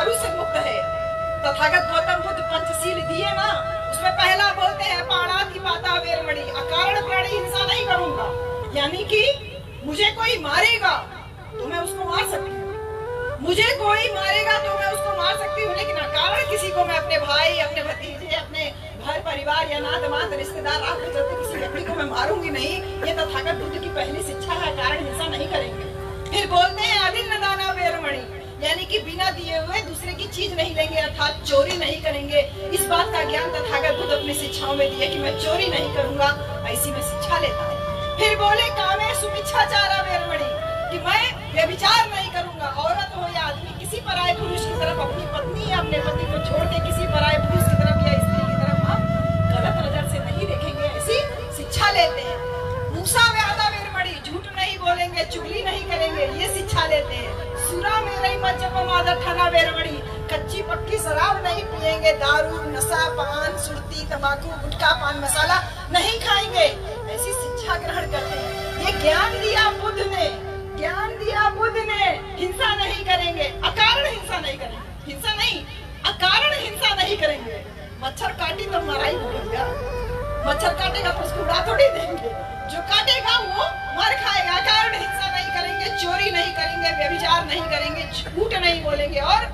दारू से मुक्त है। तथागत गौतम बुद्ध पंचशील दिए ना, उसमें पहला बोलते हैं पाणाति पाता वेरमणि, अकारण प्राणी हिंसा नहीं करूंगा। यानी कि मुझे कोई मारेगा तो मैं उसको मार सकती हूँ, मुझे कोई मारेगा तो मैं उसको मार सकती हूँ, लेकिन अकारण किसी को मैं अपने भाई, अपने भतीजे, अपने घर परिवार या नात मात रिश्तेदार आपके चलते किसी लकड़ी को मैं मारूंगी नहीं। ये तथागत बुद्ध की पहली शिक्षा है, कारण हिंसा नहीं करेंगे। फिर बोलते हैं अदिन्न दाना वेरमणि, यानी कि बिना दिए हुए दूसरे की चीज नहीं लेंगे, अर्थात चोरी नहीं करेंगे। इस बात का ज्ञान तथागत बुद्ध अपनी शिक्षाओं में दिए कि मैं चोरी नहीं करूंगा, ऐसी में शिक्षा लेता है। फिर बोले कामे सुमिच्छाचारा वेरमणि, कि मैं व्यभिचार नहीं करूंगा। औरत हो या आदमी, किसी पराये पुरुष की तरफ, अपनी पत्नी या अपने पति को छोड़ के किसी पराये पुरुष की तरफ या स्त्री की तरफ हम गलत नजर से नहीं देखेंगे, ऐसी शिक्षा लेते हैं। मूसा व्यादा वेरमणि, झूठ नहीं बोलेंगे, चुगली नहीं करेंगे, ये शिक्षा लेते हैं। सुरा मेरे मज्जपमादर ठना वेरमणि, कच्ची पक्की शराब नहीं पिएंगे, दारू नशा पान सुरती तंबाकू गुटखा पान मसाला नहीं खाएंगे, ऐसी शिक्षा ग्रहण करते हैं। ये ज्ञान दिया बुद्ध ने, ज्ञान दिया बुद्ध ने। हिंसा नहीं करेंगे, अकारण हिंसा नहीं करेंगे, हिंसा नहीं अकारण हिंसा नहीं करेंगे। मच्छर काटी तो मराई बोलेगा, मच्छर काटेगा तो उसको उड़ा थोड़ी देंगे, जो काटेगा वो मार खाएगा। अकारण हिंसा नहीं करेंगे, चोरी नहीं करेंगे, व्यभिचार नहीं करेंगे, झूठ नहीं बोलेंगे और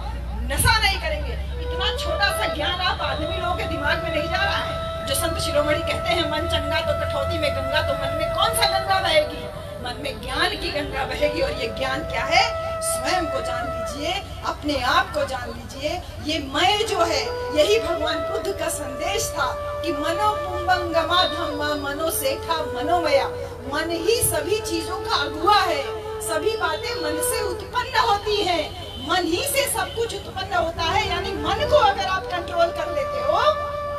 नशा नहीं करेंगे। इतना छोटा सा ज्ञान आप आदमी लोगों के दिमाग में नहीं जा रहा है। जो संत शिरोमणि कहते हैं मन चंगा तो कठौती में गंगा, तो मन में कौन सा गंगा बहेगी? मन में ज्ञान की गंगा बहेगी। और ये ज्ञान क्या है? स्वयं को जान लीजिए, अपने आप को जान लीजिए। ये मैं जो है, यही भगवान बुद्ध का संदेश था कि मनो पुंबंगमा धम्मा मनो सेठा मनोमया। मन ही सभी चीजों का अगुआ है, सभी बातें मन से उत्पन्न होती हैं, मन ही से सब कुछ उत्पन्न होता है। यानी मन को अगर आप कंट्रोल कर लेते हो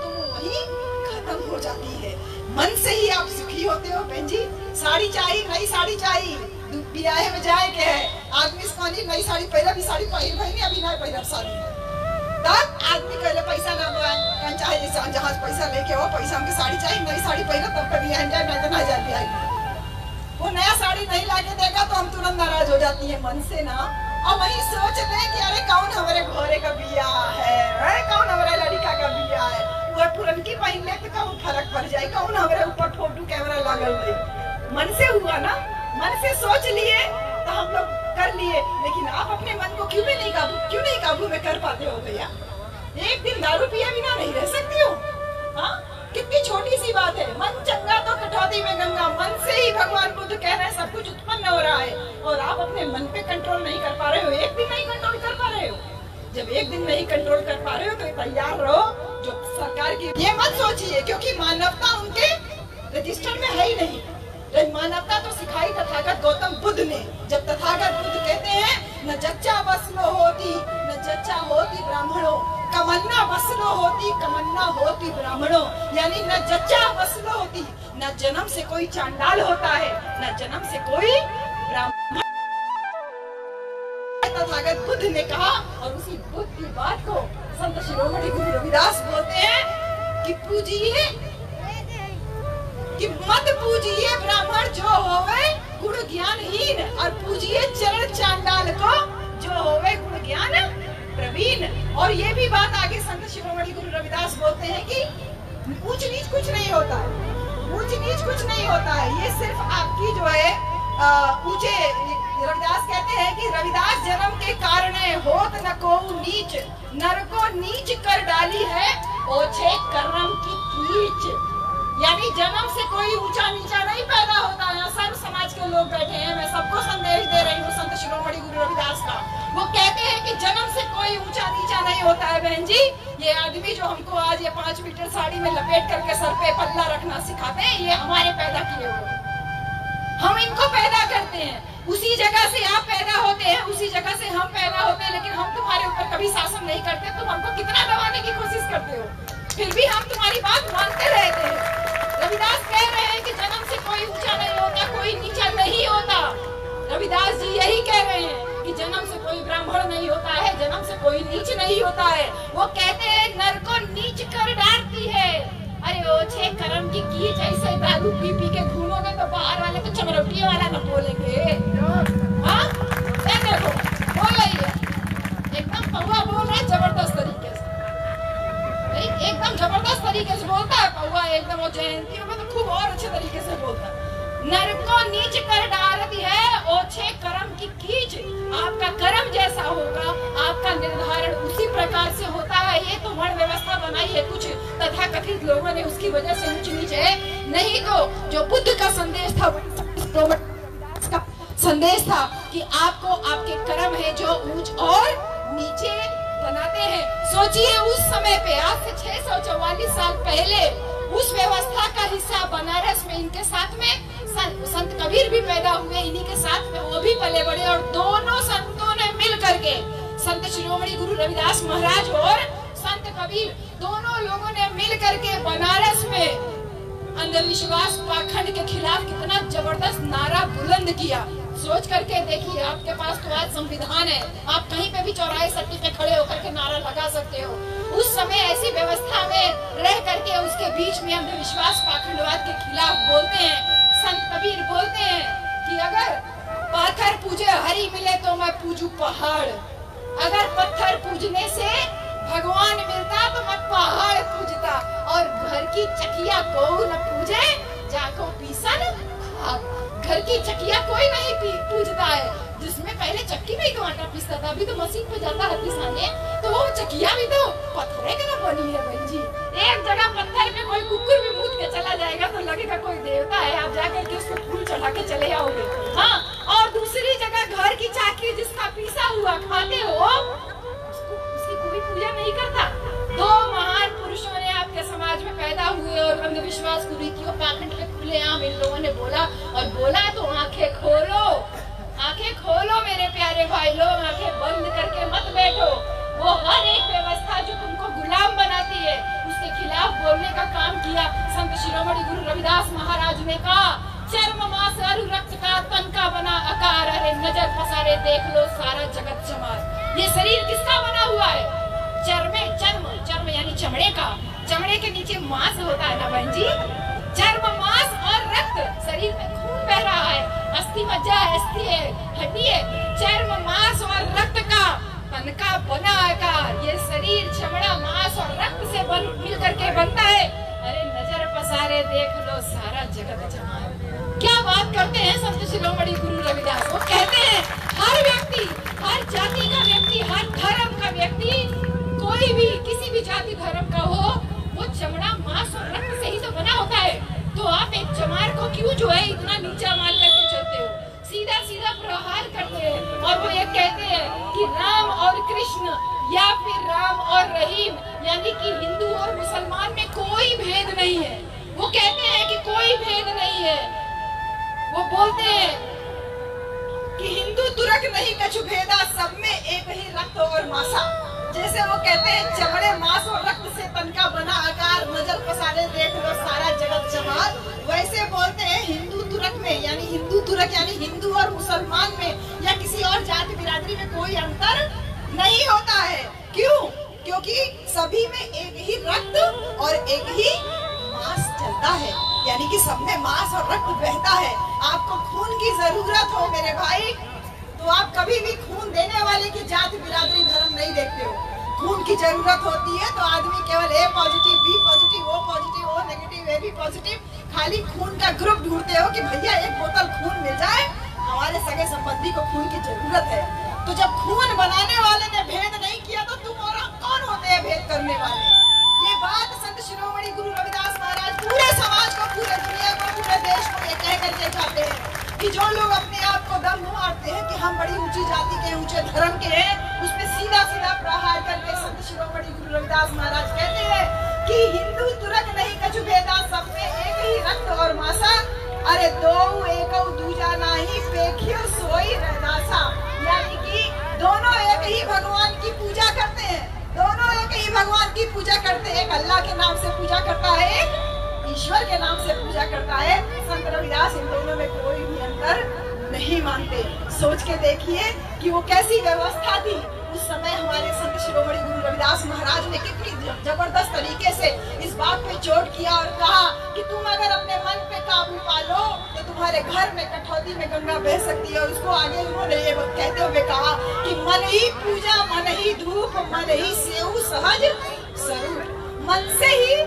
तो वही खत्म हो जाती है। मन से ही आप सुखी होते हो। बहन जी, साड़ी चाहिए, नई साड़ी चाहिए, ब्याह में जाए के है, आदमी से नई साड़ी पहले भी साड़ी पहन भाई अभी ना पहले शादी है, तब आदमी कहले पैसा ना दो, चाहे जहां पैसा लेके हो, पैसा हमके साड़ी चाहिए, नई साड़ी पहले तब कभी जाए, नहीं तो ना जाए। वो नया साड़ी नहीं लाके देगा तो हम तुरंत नाराज हो जाती है मन से ना। और वही सोच ले कि अरे कौन हमारे घोरे का बिया है, कौन हमारे लड़का का बिया है, वो पुरनकी पहन ले तो कौन फर्क पड़ जाए, कौन हमारे ऊपर फोटो कैमरा लागल नहीं। मन से हुआ ना, मन से सोच लिए तो हम लोग कर लिए। लेकिन आप अपने मन को क्यों नहीं काबू में कर पाते हो भैया? एक दिन दारू पिए बिना नहीं रह सकती हो? हाँ, कितनी छोटी सी बात है। मन चंगा तो कठौती में गंगा। मन से ही भगवान बुद्ध कह रहे हैं सब कुछ उत्पन्न हो रहा है, और आप अपने मन पे कंट्रोल नहीं कर पा रहे हो, एक दिन नहीं कंट्रोल कर पा रहे हो। जब एक दिन नहीं कंट्रोल कर पा रहे हो तो तैयार रहो जो सरकार की, ये मत सोचिए क्योंकि मानवता उनके रजिस्टर में है ही नहीं। मानवता तो सिखाई तथागत गौतम बुद्ध ने। जब तथागत बुद्ध कहते हैं न जच्चा वसलो होती, न जच्चा होती ब्राह्मणों, कमन्ना वसलो होती, कमन्ना होती ब्राह्मणों। यानी न जच्चा वसलो होती, न जन्म से कोई चांडाल होता है, न जन्म से कोई ब्राह्मण। तथागत बुद्ध ने कहा, और उसी बुद्ध की बात को संत शिरोमणि गुरु रविदास बोलते हैं कि पूजिए, कि मत पूजिए ब्राह्मण जो होवे गुण ज्ञानहीन, और पूजिए चरण चांडाल को जो होवे गुण ज्ञान प्रवीण। और ये भी बात आगे संत शिरोमणि गुरु रविदास बोलते हैं कि ऊंच नीच कुछ नहीं होता है, ऊंच नीच कुछ नहीं होता है, ये सिर्फ आपकी जो है ऊंचे। रविदास कहते हैं कि रविदास जन्म के कारण होत न को नीच, नर को नीच कर डाली है ओछे कर्म की कीच। यानी जन्म से कोई ऊंचा नीचा नहीं पैदा होता है। सब समाज के लोग बैठे हैं, मैं सबको संदेश दे रही हूँ संत शिरोमणि गुरु रविदास का। वो कहते हैं कि जन्म से कोई ऊंचा नीचा नहीं होता है। बहन जी, ये आदमी जो हमको आज ये 5 मीटर साड़ी में लपेट करके सर पे पल्ला रखना सिखाते हैं, ये हमारे पैदा किए हुए, हम इनको पैदा करते हैं। उसी जगह से आप पैदा होते हैं, उसी जगह से हम पैदा होते हैं, लेकिन हम तुम्हारे ऊपर कभी शासन नहीं करते। तुम हमको कितना दबाने की कोशिश करते हो, फिर भी हम तुम्हारी बात मानते रहते हैं। रविदास कह रहे हैं कि जन्म से कोई ऊंचा नहीं होता, कोई नीचा नहीं होता। रविदास जी यही कह रहे हैं कि जन्म से कोई ब्राह्मण नहीं होता है, जन्म से कोई नीच नहीं होता है। वो कहते हैं नर को नीच कर डालती है, अरे ओछे कर्म की कीच। ऐसे दारू पी पी के घूमोगे तो बाहर वाले तो चमरौटी वाला न बोलेंगे। हाँ, देखो बोल रही है, एकदम पौवा बोल वो जयंतियों में तो खूब और अच्छे तरीके से बोलता है। नर को नीच कर डारती है ओछे कर्म की कीच। आपका कर्म जैसा होगा आपका निर्धारण उसी प्रकार से होता है। ये तो वर्ण व्यवस्था बनाई है कुछ तथाकथित लोगों ने, उसकी वजह से ऊंच नीच है। नहीं तो जो बुद्ध का संदेश था, का संदेश था कि आपको आपके कर्म है जो ऊंच और नीचे बनाते हैं। सोचिए उस समय पे, आज से 644 साल पहले उस व्यवस्था का हिस्सा बनारस में इनके साथ में संत कबीर भी पैदा हुए, इन्हीं के साथ में वो भी पले बड़े, और दोनों संतों ने मिल करके, संत शिरोमणि गुरु रविदास महाराज और संत कबीर, दोनों लोगों ने मिल करके बनारस में अंधविश्वास पाखंड के खिलाफ कितना जबरदस्त नारा बुलंद किया। सोच करके देखिए, आपके पास तो आज संविधान है, आप कहीं पे भी चौराहे सट्टी पे खड़े होकर के नारा लगा सकते हो। उस समय ऐसी व्यवस्था में रह करके उसके बीच में अंधविश्वास पाखंडवाद के खिलाफ बोलते हैं। संत कबीर बोलते हैं कि अगर पाथर पूजे हरि मिले तो मैं पूजू पहाड़, अगर पत्थर पूजने से भगवान मिलता तो मैं पहाड़ पूजता, और घर की चकिया को न पूजे जाको पीसन खाक। घर की चकिया कोई नहीं पूजता है, जिसमें पहले चक्की में ही तो आटा पीसता था, अभी तो मशीन पे जाता है पिसाने, तो वो चकिया भी तो पत्थरे के ना बनी है बहन जी। एक जगह पत्थर पे कोई कुकुर भी मूत के चला जाएगा तो लगेगा कोई देवता है, आप जाकर के उसको फूल चढ़ा के चले आओगे। हाँ, और दूसरी जगह घर की चाकी जिसका पीसा हुआ खाते हो, उसकी कोई पूजा नहीं करता। दो महान पुरुषों ने आपके समाज में पैदा हुए और अंधविश्वास कुरीतियों पाखंड के खुलेआम इन लोगों ने बोला, और बोला तो आंखें खोलो, आंखें खोलो मेरे प्यारे भाई लोग, आंखें बंद करके मत बैठो। वो हर एक व्यवस्था जो तुमको गुलाम बनाती है उसके खिलाफ बोलने का काम किया। संत शिरोमणि गुरु रविदास महाराज ने कहा, चर्म मांस अरु रक्त का तन का बना आकार, अरे नजर पसारे देख लो सारा जगत जमार। ये शरीर किसका बना हुआ है? चर्म यानी चमड़े का, चमड़े के नीचे मांस होता है ना बहन जी, चर्म मांस और रक्त, शरीर में खून बह रहा है, अस्थि मज्जा है, अस्थि है, हड्डी है, चर्म मांस और रक्त का तन का बना आकार। ये शरीर चमड़ा मांस और रक्त से मिल करके बनता है। अरे नजर पसारे देख लो सारा जगत जमार। क्या बात करते हैं संत शिरोमणि गुरु रविदास। वो कहते हैं हर व्यक्ति, हर जाति का व्यक्ति, हर धर्म का व्यक्ति, कोई भी किसी भी जाति धर्म का हो, वो चमड़ा मांस और रक्त से ही तो बना होता है। तो आप एक चमार को क्यों जो है इतना नीचा मान करके चलते हो, सीधा सीधा प्रहार करते हैं। और वो ये कहते हैं कि राम और कृष्ण या फिर राम और रहीम, यानी कि हिंदू और मुसलमान में कोई भेद नहीं है। वो कहते हैं कि कोई भेद नहीं है। वो बोलते हैं कि हिंदू तुरक नहीं कछु भेदा, सब में एक ही रक्त और मासा। जैसे वो कहते हैं चमड़े मांस और रक्त से तन का बना आकार, नजर पसारे देख लो सारा जगत जमाल, वैसे बोलते हैं हिंदू तुरक में, यानी हिंदू तुरक यानी हिंदू और मुसलमान में या किसी और जाति बिरादरी में कोई अंतर नहीं होता है। क्यों? क्योंकि सभी में एक ही रक्त और एक ही मांस चलता है, यानी कि सब में मांस और रक्त बहता है। आपको खून की जरूरत हो मेरे भाई, तो आप कभी भी खून देने वाले की जाति बिरादरी धर्म नहीं देखते हो। खून की जरूरत होती है तो आदमी केवल A positive, B positive, O negative, A B positive, खाली खून का ग्रुप ढूंढते हो कि भैया एक बोतल खून मिल जाए, हमारे सगे संबंधी को खून की जरूरत है। तो जब खून बनाने वाले ने भेद नहीं किया तो तुम और कौन होते हैं भेद करने वाले? ये बात संत शिरोमणि गुरु रविदास महाराज पूरे समाज को, पूरे दुनिया को, पूरे देश को ये कह करके जाते हैं कि जो लोग अपने आप को दम मारते हैं कि हम बड़ी ऊंची जाति के, ऊंचे धर्म के हैं, उसमें सीधा सीधा प्रहार करके संत शिरोमणि गुरु रविदास महाराज कहते हैं कि हिंदू तुरक नहीं कछु भेदा, सब में एक ही रक्त और मासा, अरे दो एक दूजा नाही पेखियो सोई रैदासा। यानी कि दोनों एक ही भगवान की पूजा करते हैं, दोनों एक ही भगवान की पूजा करते हैं। एक अल्लाह के नाम से पूजा करता है, एक ईश्वर के नाम से पूजा करता है। संत रविदास इन दोनों में कोई भी अंतर नहीं मानते। सोच के देखिए कि वो कैसी व्यवस्था थी उस समय। हमारे संत शिरोमणि गुरु रविदास महाराज ने कितनी जबरदस्त तरीके से इस बात पे चोट किया और कहा कि तुम अगर अपने मन पे काबू पालो तो तुम्हारे घर में कठौती में गंगा बह सकती है। और उसको आगे उन्होंने ये कहते हुए कहा कि मन ही पूजा, मन ही धूप, मन ही सेऊ सहज स्वरूप। मन से ही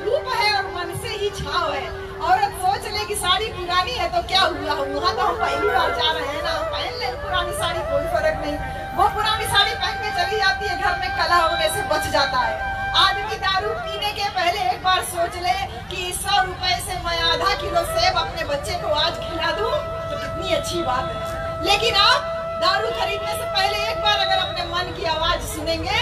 धूप है और मन से ही छाव है। औरत सोच ले कि साड़ी पुरानी है तो क्या हुआ, वहाँ तो हम पहली बार जा रहे हैं ना, हम पहन ले पुरानी साड़ी, कोई फर्क नहीं। वो पुरानी साड़ी पहन के चली जाती है, घर में कलह होने से बच जाता है। आदमी दारू पीने के पहले एक बार सोच ले कि 100 रुपए से मैं आधा किलो सेब अपने बच्चे को आज खिला दूं तो कितनी अच्छी बात है। लेकिन आप दारू खरीदने से पहले एक बार अगर अपने मन की आवाज सुनेंगे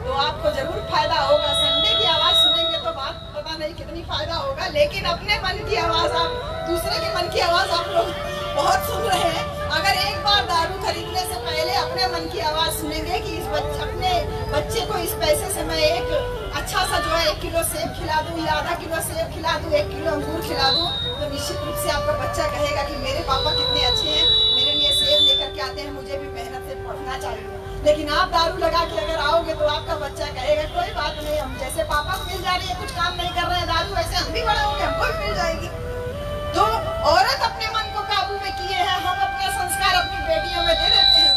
तो आपको जरूर फायदा होगा। संडे की आवाज सुनेंगे तो बात पता नहीं कितनी फायदा होगा, लेकिन अपने मन की आवाज, आप दूसरे के मन की आवाज आप लोग बहुत सुन रहे हैं। अगर एक बार दारू खरीदने से पहले अपने मन की आवाज सुनेंगे कि अपने बच्चे को इस पैसे से मैं एक अच्छा सा जो है 1 किलो सेब खिला दूं या आधा किलो सेब खिला दूं, 1 किलो अंगूर खिला दूं, तो निश्चित रूप से आपका बच्चा कहेगा कि मेरे पापा कितने अच्छे हैं, मेरे लिए सेब लेकर के आते हैं, मुझे भी मेहनत से पढ़ना चाहिए। लेकिन आप दारू लगा के अगर आओगे तो आपका बच्चा कहेगा कोई बात नहीं, हम जैसे पापा को मिल जा रही है, कुछ काम नहीं कर रहे हैं दारू, वैसे हम भी बड़े होंगे, हमको भी मिल जाएगी। तो औरत अपने मन को काबू में किए हैं, हम अपने संस्कार अपनी बेटियों में दे देते हैं।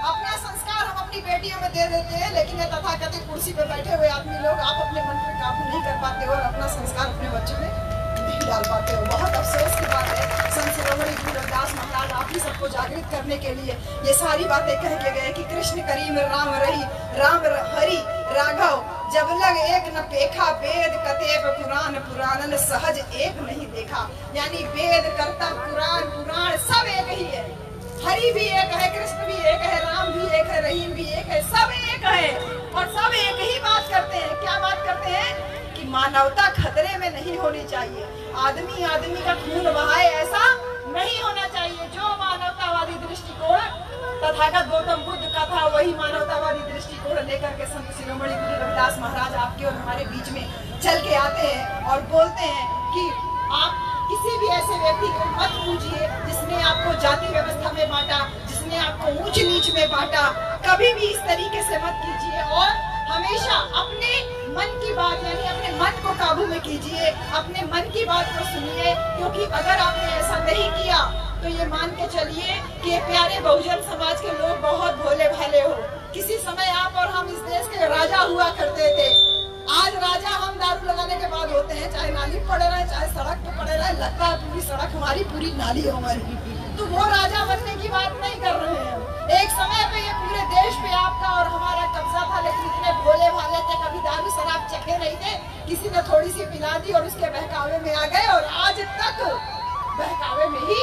अपना संस्कार हम अपनी बेटियों में दे देते हैं, लेकिन ये तथाकथित कुर्सी पर बैठे हुए आदमी लोग, आप अपने मन पर काबू नहीं कर पाते हो और अपना संस्कार अपने बच्चों में नहीं डाल पाते हो। बहुत अफसोस की बात है। संत शिरोमणि गुरु रविदास महाराज आप ही सबको जागृत करने के लिए ये सारी बातें कह के गए कि कृष्ण करीम राम रही, राम हरि राघव, जब लग एक न पेखा, वेद कतेब पुराण, पुराणन सहज एक नहीं देखा। यानी वेद कर्ता पुराण सब एक ही है। हरि भी एक है, कृष्ण भी एक है, राम भी एक है, रहीम भी एक है, सब एक है और सब एक ही बात करते हैं। क्या बात करते हैं कि मानवता खतरे में नहीं होनी चाहिए, आदमी आदमी का खून बहाए ऐसा नहीं होना चाहिए। जो मानवतावादी दृष्टिकोण तथागत गौतम बुद्ध का था, वही मानवतावादी दृष्टिकोण लेकर के संत शिरोमणि गुरु रविदास महाराज आपके और हमारे बीच में चल के आते हैं और बोलते हैं कि आप किसी भी ऐसे व्यक्ति को मत पूजिए जिसने आपको जाति व्यवस्था में बांटा, जिसने आपको ऊंच नीच में बांटा। कभी भी इस तरीके से मत कीजिए और हमेशा अपने मन की बात, यानी अपने मन को काबू में कीजिए, अपने मन की बात को सुनिए। क्योंकि अगर आपने ऐसा नहीं किया तो ये मान के चलिए कि ये प्यारे बहुजन समाज के लोग बहुत भोले भाले हो। किसी समय आप और हम इस देश के राजा हुआ करते थे, आज राजा हम दारू लगाने के बाद होते हैं, चाहे नाली पड़े रहे, चाहे सड़क पे पड़े रहे, लगता है पूरी सड़क हमारी, पूरी नाली हमारी। तो वो राजा बनने की बात नहीं कर रहे हैं। एक समय पे ये पूरे देश पे आपका और हमारा कब्जा था, लेकिन इतने भोले भाले थे, कभी दारू शराब चखे नहीं थे, किसी ने थोड़ी सी पिला दी और उसके बहकावे में आ गए और आज तक बहकावे में ही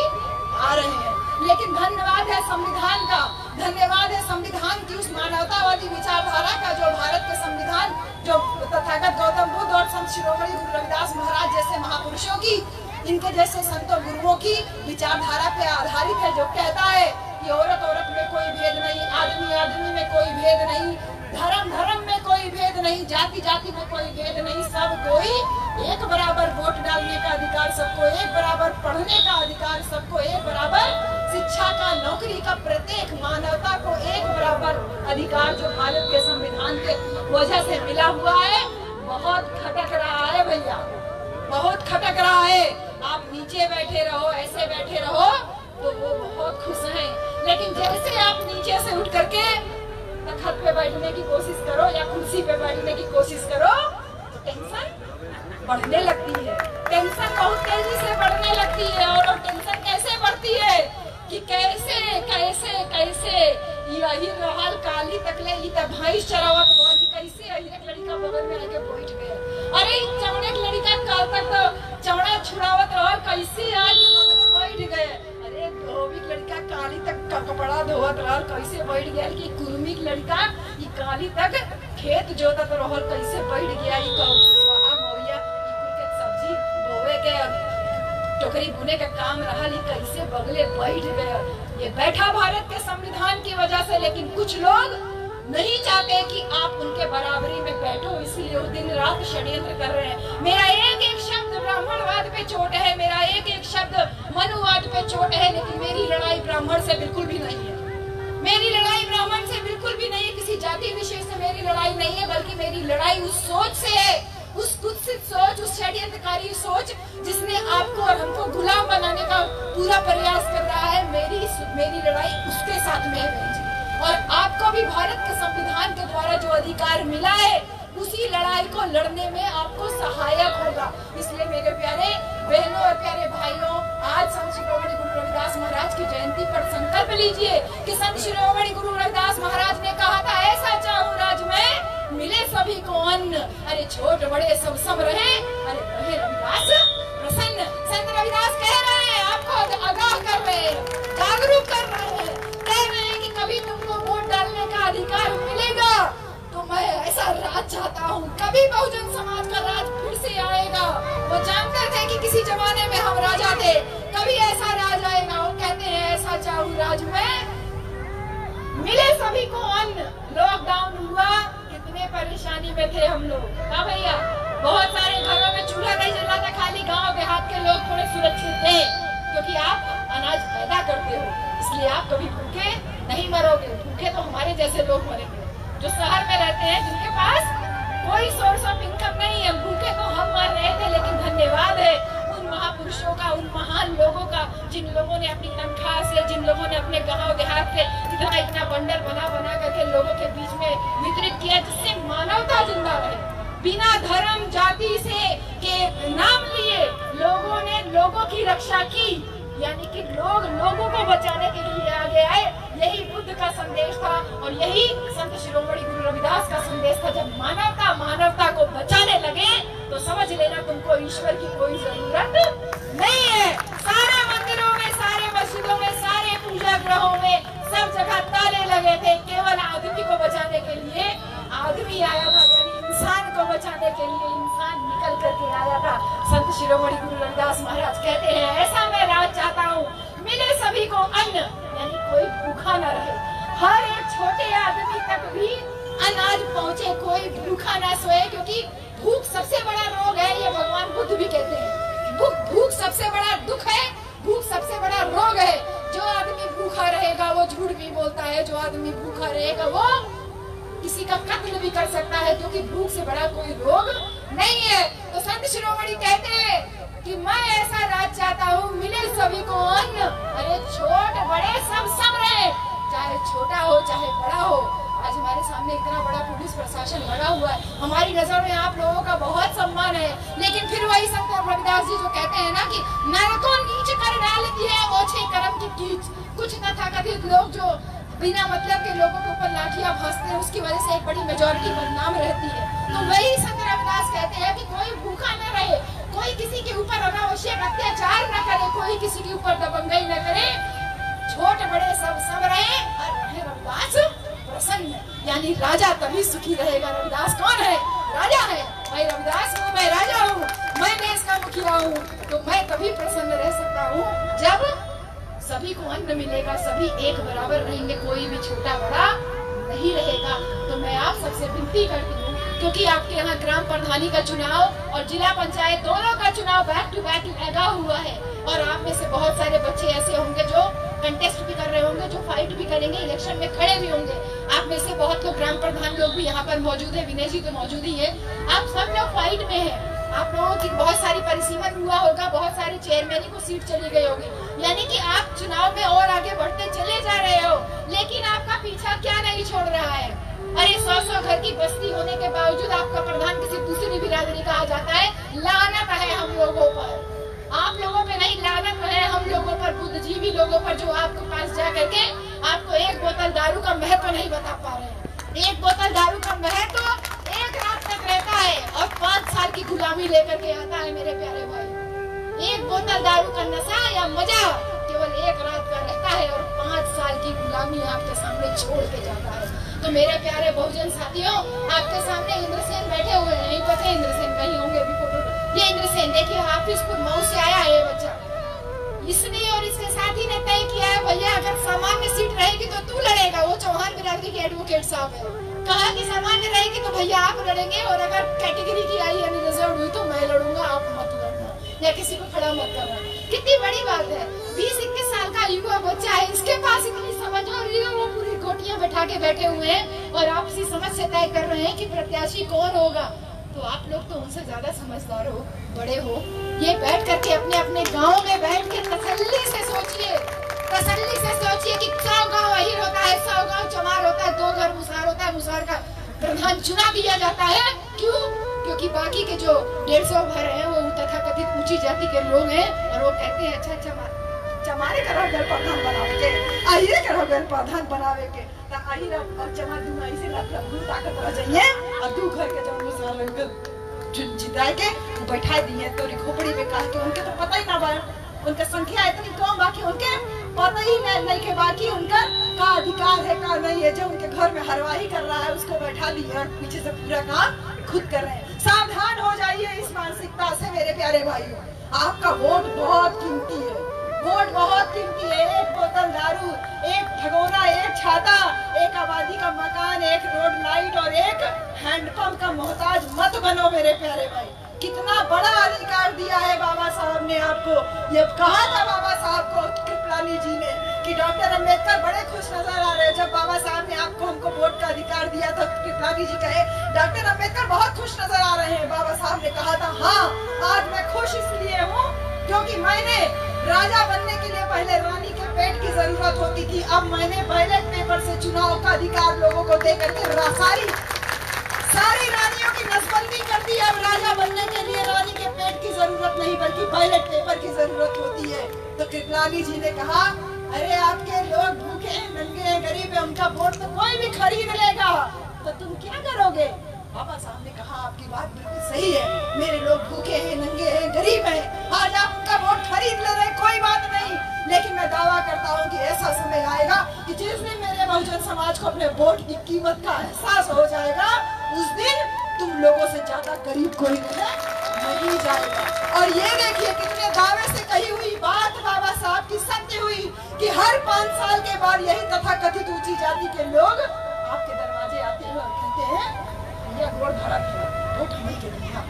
आ रहे हैं। लेकिन धन्यवाद है संविधान का, धन्यवाद है संविधान की उस मानवतावादी विचारधारा का, जो भारत के संविधान, जो तथागत गौतम बुद्ध और संत शिरोमणि गुरु रविदास महाराज जैसे महापुरुषों की, इनके जैसे संतों गुरुओं की विचारधारा पे आधारित है, जो कहता है कि औरत औरत में कोई भेद नहीं, आदमी आदमी में कोई भेद नहीं, धर्म धर्म में कोई भेद नहीं, जाति जाति में कोई भेद नहीं, सब कोई एक बराबर वोट डालने का अधिकार, सबको एक बराबर पढ़ने का अधिकार, सबको एक बराबर शिक्षा का, नौकरी का, प्रत्येक मानवता को एक बराबर अधिकार जो भारत के संविधान के वजह से मिला हुआ है। बहुत खटक रहा है भैया, बहुत खटक रहा है। आप नीचे बैठे रहो, ऐसे बैठे रहो तो वो बहुत खुश हैं, लेकिन जैसे आप नीचे से उठ करके तख्त पे बैठने की कोशिश करो या कुर्सी पे बैठने की कोशिश करो तो टेंशन बढ़ने लगती है, टेंशन बहुत तेजी से बढ़ने लगती है। और टेंशन कैसे बढ़ती है कि कैसे कैसे कैसे यही रहल काली तकले ई त भैंस चरावत वाली, कैसे यही एक लड़का बगल में आके बैठ गया, अरे चौड़े एक लड़का काल तक तो चौड़ा छुड़ावत रहो, कैसे आज बगल में बैठ गए, अरे धोबी लड़का काली तक कपड़ा धोवत रहल, कैसे बैठ गया कि कुर्मी लड़का ई काली तक खेत जोतत रहल, कैसे बैठ गया ई स्वाहा मौया के सब्जी धोवे के टोकरी बुने का काम रहा, कैसे बगले बैठ गए। ये बैठा भारत के संविधान की वजह से, लेकिन कुछ लोग नहीं चाहते कि आप उनके बराबरी में बैठो, इसलिए वो दिन रात षड्यंत्र कर रहे हैं। मेरा एक एक शब्द ब्राह्मणवाद पे चोट है, मेरा एक एक शब्द मनुवाद पे चोट है, लेकिन मेरी लड़ाई ब्राह्मण से बिल्कुल भी नहीं है, मेरी लड़ाई ब्राह्मण से बिल्कुल भी नहीं है, किसी जाति विशेष से मेरी लड़ाई नहीं है, बल्कि मेरी लड़ाई उस सोच से है, उस कुत्सित सोच, उस षड्यंत्रकारी सोच जिसने आपको और हमको गुलाम बनाने का पूरा प्रयास कर रहा है। मेरी लड़ाई उसके साथ में है। और आपको भी भारत के संविधान के द्वारा जो अधिकार मिला है उसी लड़ाई को लड़ने में आपको सहायक होगा। इसलिए मेरे प्यारे बहनों और प्यारे भाइयों, आज संत शिरोमणि गुरु रविदास महाराज की जयंती पर संकल्प लीजिए कि संत शिरोमणि गुरु रविदास महाराज ने कहा था, ऐसा चाहूं राज में मिले सभी को अन्न, अरे छोट बड़े सब सम रहे, अरे रहे रविदास प्रसन्न। संत रविदास कह रहे हैं, आपको आगाह कर रहे हैं, जागरूक कर रहे हैं, कह रहे हैं कि कभी तुमको वोट डालने का अधिकार मिलेगा तो मैं ऐसा राज चाहता हूँ, कभी बहुजन समाज का राज फिर से आएगा। वो जानते थे कि किसी जमाने में हम राजा थे, कभी ऐसा राज आएगा। वो कहते हैं, ऐसा चाहूं राज में मिले सभी को अन्न। लॉकडाउन हुआ, कितने परेशानी में थे हम लोग। हाँ भैया, बहुत सारे घरों में चूल्हा नहीं जल रहा था, खाली गांव देहात के लोग थोड़े सुरक्षित थे, क्योंकि आप अनाज पैदा करते हो, इसलिए आप कभी भूखे नहीं मरोगे। भूखे तो हमारे जैसे लोग मरेंगे जो शहर में रहते हैं, जिनके पास कोई सोर्स ऑफ इनकम नहीं है। भूखे तो हम मर रहे थे, लेकिन धन्यवाद है उन महापुरुषों का, उन महान लोगों का, जिन लोगों ने अपनी तनख्वाह से, जिन लोगों ने अपने गांव देहात से इतना बंडल बना करके लोगों के बीच में वितरित किया, जिससे मानवता जिंदा रहे। बिना धर्म जाति से के नाम लिए लोगों ने लोगों की रक्षा की, यानी कि लोग लोगों को बचाने के लिए आगे आए। यही बुद्ध का संदेश था और यही संत शिरोमणि गुरु रविदास का संदेश था। जब मानवता को बचाने लगे तो समझ लेना तुमको ईश्वर की कोई जरूरत नहीं है। सारे मंदिरों में, सारे मस्जिदों में, सारे पूजा गृहों में सब जगह ताले लगे थे, केवल आदमी को बचाने के लिए आदमी आया था, यानी इंसान को बचाने के लिए इंसान निकल करके आया था। संत शिरोमणि गुरु रविदास महाराज कहते हैं, ऐसा मैं राज चाहता हूँ, मिले सभी को अन्न, यानी कोई भूखा न रहे, हर एक छोटे आदमी तक भी अनाज पहुँचे, कोई भूखा न सोए, क्योंकि भूख सबसे बड़ा रोग है, ये भगवान बुद्ध भी कहते हैं। भूख सबसे बड़ा दुख है, भूख सबसे बड़ा रोग है। जो आदमी भूखा रहेगा वो झूठ भी बोलता है, जो आदमी भूखा रहेगा वो किसी का कत्ल भी कर सकता है, क्योंकि भूख से बड़ा कोई रोग नहीं है। तो संत शिरोमणि कहते हैं कि मैं ऐसा राज चाहता हूँ, मिले सभी को अन्न, अरे छोट बड़े सब सम रहे, चाहे छोटा हो चाहे बड़ा हो। आज हमारे सामने इतना बड़ा पुलिस प्रशासन लगा हुआ है, हमारी नजर में आप लोगों का बहुत सम्मान है, लेकिन फिर वही संत रविदास जी जो कहते हैं ना कि नर को नीच कर डाल दिए ओछे कर्म की कीच। कुछ तथाकथित लोग जो बिना मतलब के लोगों के ऊपर लाठियां भांजते हैं, उसकी वजह से एक बड़ी मेजॉरिटी बदनाम रहती है। तो वही संत रविदास कहते हैं कि कोई भूखा न रहे, कोई किसी के ऊपर अनावश्यक अत्याचार न करे, कोई किसी के ऊपर दबंगई न करे, छोट बड़े सब रहे और रहे रविदास प्रसन्न। यानी राजा तभी सुखी रहेगा। रविदास कौन है? राजा है। भाई रविदास हूँ, मैं राजा हूँ, मैं देश का मुखिया हूँ, तो मैं तभी प्रसन्न रह सकता हूँ जब सभी को अन्न मिलेगा, सभी एक बराबर रहेंगे, कोई भी छोटा बड़ा नहीं रहेगा। तो मैं आप सबसे विनती करती हूँ, क्योंकि आपके यहाँ ग्राम प्रधानी का चुनाव और जिला पंचायत दोनों का चुनाव बैक टू बैक लगा हुआ है, और आप में से बहुत सारे बच्चे ऐसे होंगे जो कंटेस्ट भी कर रहे होंगे, जो फाइट भी करेंगे, इलेक्शन में खड़े भी होंगे। आप में से बहुत लोग ग्राम प्रधान लोग भी यहाँ पर मौजूद है, विनय जी तो मौजूद ही है। आप सब लोग फाइट में हैं। आप लोगों की बहुत सारी परिसीमन हुआ होगा, बहुत सारी चेयरमैनी को सीट चली गई होगी, यानी कि आप चुनाव में और आगे बढ़ते चले जा रहे हो, लेकिन आपका पीछा क्या नहीं छोड़ रहा है। अरे 100 घर की बस्ती होने के बावजूद आपका प्रधान किसी दूसरी बिरादरी का आ जाता है। लानत है हम लोगों पर, आप लोगों पे नहीं, लानत है हम लोगों पर, बुद्धिजीवी लोगों पर, जो आपके पास जा करके आपको एक बोतल दारू का महत्व नहीं बता पा रहे हैं। एक बोतल दारू का महत्व एक रात तक रहता है और 5 साल की गुलामी लेकर के आता है मेरे प्यारे भाई। एक बोतल दारू का नशा या मजा केवल एक रात का रहता है और 5 साल की गुलामी आपके सामने छोड़ के जाता है। तो मेरे प्यारे बहुजन साथियों, आपके सामने इंद्रसेन बैठे हुए हैं, नहीं पता इंद्रसेन कहीं होंगे अभी फोटो। ये इंद्रसेन देखिए, हाफिजपुर मऊ से आया है ये बच्चा। इसने और इसके साथी ने तय किया है, भैया अगर सामान्य सीट रहेगी तो तू लड़ेगा। वो चौहान बिरादरी के एडवोकेट साहब है, कहा कि सामान्य रहेगी तो भैया आप लड़ेंगे, और अगर कैटेगरी की आई यानी रिजर्व हुई तो मैं लड़ूंगा, आप मत लड़ना या किसी को खड़ा मत करना। कितनी बड़ी बात है, 20-21 साल का युवा बच्चा है, इसके पास इतनी समझ और वो पूरी गोटियां बैठा के बैठे हुए हैं और आपसी समझ से तय कर रहे हैं कि प्रत्याशी कौन होगा। तो आप लोग तो उनसे ज्यादा समझदार हो, बड़े हो। ये बैठ करके अपने अपने गाँव में बैठ के तसल्ली से सोचिए कि 100 गाँव अहीर होता है, 100 गाँव चमार होता है, 2 घर मुसार होता है, मुसार का प्रधान चुना दिया जाता है। क्यों? क्योंकि बाकी के जो 150 भर हैं वो तथाकथित ऊंची जाति के लोग हैं और वो कहते हैं अच्छा चमारे करो घर प्रधान बनावे के, आहिरे करो घर प्रधान बनावे के, ता आहिरा और चमा दुनाई से लग ताकत रह जाइए और दू घर के जो मुसलमान जिताए के बैठा दिए तो खोपड़ी में कहा कि उनके तो पता ही ना बा, उनका संख्या इतनी कम बाकी उनके पता ही नहीं के बाकी उनका का अधिकार है का नहीं है। जो उनके घर में हरवाही कर रहा है उसको बैठा दिए और पीछे से पूरा काम खुद कर रहे हैं। सावधान हो जाइए इस मानसिकता से मेरे प्यारे भाइयों। आपका वोट बहुत कीमती है, वोट बहुत कीमती है। एक बोतल दारू, एक भगोना, एक छाता, एक आबादी का मकान, एक रोड लाइट और एक हैंडपंप का मोहताज मत बनो मेरे प्यारे भाई। कितना बड़ा अधिकार दिया है बाबा साहब ने आपको। ये कहा था बाबा साहब को कृपलानी जी ने कि डॉक्टर अंबेडकर बड़े खुश नजर आ रहे हैं। जब बाबा साहब ने आपको हमको वोट का अधिकार दिया था कृपलानी जी कहे डॉक्टर अंबेडकर बहुत खुश नजर आ रहे हैं। बाबा साहब ने कहा था हाँ आज मैं खुश इसलिए हूँ क्योंकि मैंने राजा बनने के लिए पहले रानी के पेट की जरूरत होती थी, अब मैंने बैलेट पेपर से चुनाव का अधिकार लोगों को दे करके सारी रानियों की नसबंदी कर दी। अब राजा बनने के लिए रानी के पेट की जरूरत नहीं बल्कि बैलेट पेपर की जरूरत होती है। तो कृपलानी जी ने कहा अरे आपके लोग भूखे हैं, नंगे हैं, गरीब है, उनका वोट तो कोई भी खरीद लेगा, तो तुम क्या करोगे? बाबा साहब ने कहा आपकी बात बिल्कुल सही है, मेरे लोग भूखे हैं, नंगे हैं, गरीब हैं, आज आप उनका वोट खरीद ले रहे कोई बात नहीं, लेकिन मैं दावा करता हूँ कि ऐसा समय आएगा कि जिस दिन मेरे बहुजन समाज को अपने वोट की कीमत का एहसास हो जाएगा उस दिन तुम लोगों से ज्यादा गरीब कोई नहीं जाएगा। और ये देखिए कितने दावे से कही हुई बात बाबा साहब की सत्य हुई कि हर 5 साल के बाद यही तथाकथित ऊंची जाति के लोग आपके दरवाजे आते हैं और कहते हैं भैया गोड़ धरत है, वोट हमें के दिया,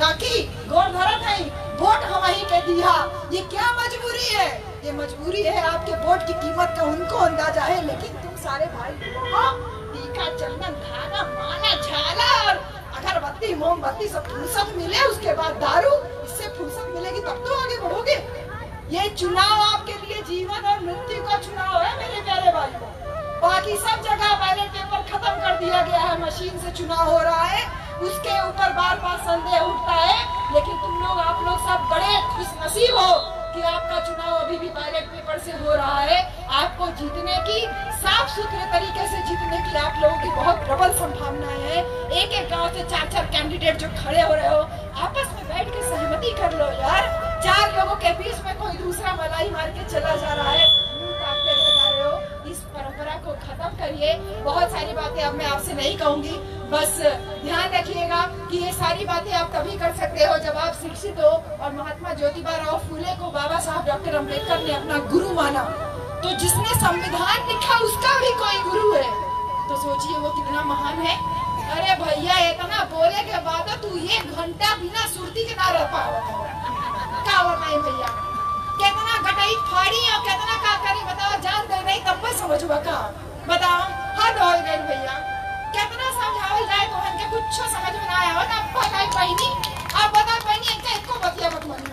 काकी गोड़ धरत है, वोट हमें के दिया। ये क्या मजबूरी है? ये मजबूरी है आपके वोट की कीमत का उनको अंदाजा है, लेकिन तुम सारे भाई लोगों टीका, चंदन, धागा, माला, झाला और अगरबत्ती, मोमबत्ती सब फुर्सत मिले, उसके बाद दारू, इससे फुर्सत मिलेगी तब तो आगे बढ़ोगे। ये चुनाव आपके लिए जीवन और मृत्यु का चुनाव है मेरे प्यारे भाइयों। बाकी सब जगह बैलेट पेपर खत्म कर दिया गया है, मशीन से चुनाव हो रहा है, उसके ऊपर बार बार संदेह उठता है, लेकिन तुम लोग आप लोग सब बड़े खुशनसीब हो कि आपका चुनाव अभी भी बैलेट पेपर से हो रहा है। आपको जीतने की, साफ सुथरे तरीके से जीतने की आप लोगों की बहुत प्रबल संभावनाएं हैं। एक एक गांव से 4-4 कैंडिडेट जो खड़े हो रहे हो, आपस में बैठ के सहमति कर लो यार। 4 लोगों के बीच में कोई दूसरा मलाई मार के चला जा रहा है, इस परंपरा को खत्म करिए। बहुत सारी बातें अब मैं आपसे नहीं कहूंगी, बस ध्यान रखिएगा कि ये सारी बातें आप तभी कर सकते हो जब आप शिक्षित हो। और महात्मा ज्योतिबा राव फूले को बाबा साहब डॉक्टर अंबेडकर ने अपना गुरु माना, तो जिसने संविधान लिखा उसका भी कोई गुरु है, तो सोचिए वो कितना महान है। अरे भैया इतना बोले के बाद तू 1 घंटा बिना सुरती के ना रह पाओ, क्या बताए भैया, कितना गटाई फाड़ी और कितना का करी बताओ, जान दे नहीं तब मैं समझूंगा का बताओ। हद हो गई भैया, कितना समझावल जाए तो हमके कुछ समझ में ना आया हो ना। बताई बहनी, अब बता बहनी एको बतिया मत मानी,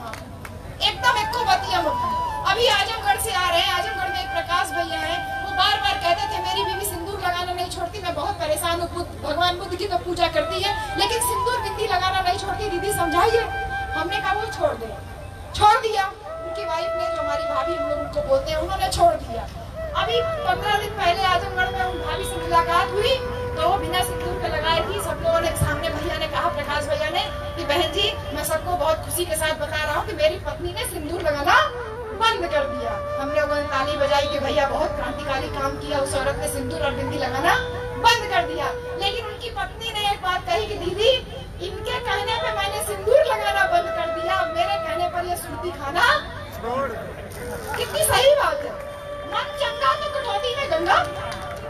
एकदम एको बतिया मत मानी। अभी आजमगढ़ से आ रहे हैं, आजमगढ़ में एक प्रकाश भैया है, वो बार बार कहते थे मेरी बीवी सिंदूर लगाना नहीं छोड़ती, मैं बहुत परेशान हूँ, भगवान बुद्ध की तो पूजा करती है लेकिन सिंदूर बिंदी लगाना नहीं छोड़ती, दीदी समझाइए। हमने कहा वो छोड़ दिया। उनकी वाइफ ने, जो हमारी भाभी हम लोग उनको बोलते हैं, उन्होंने छोड़ दिया। अभी 15 दिन पहले आजमगढ़ में उन भाभी से मुलाकात हुई तो वो बिना सिंदूर के लगाई थी। सब लोगों ने सामने भैया ने कहा, प्रकाश भैया ने, कि बहन जी मैं सबको बहुत खुशी के साथ बता रहा हूँ कि मेरी पत्नी ने सिंदूर लगाना बंद कर दिया। हम लोगों ने ताली बजाई कि भैया बहुत क्रांतिकारी काम किया, उस औरत ने सिंदूर और बिंदी लगाना बंद कर दिया। लेकिन उनकी पत्नी ने एक बात कही कि दीदी इनके कहने पे मैंने सिंदूर लगाना बंद कर दिया, मेरे कहने पर ये सुर्ती खाना। कितनी सही बात है। मन चंगा तो कटौती में गंगा।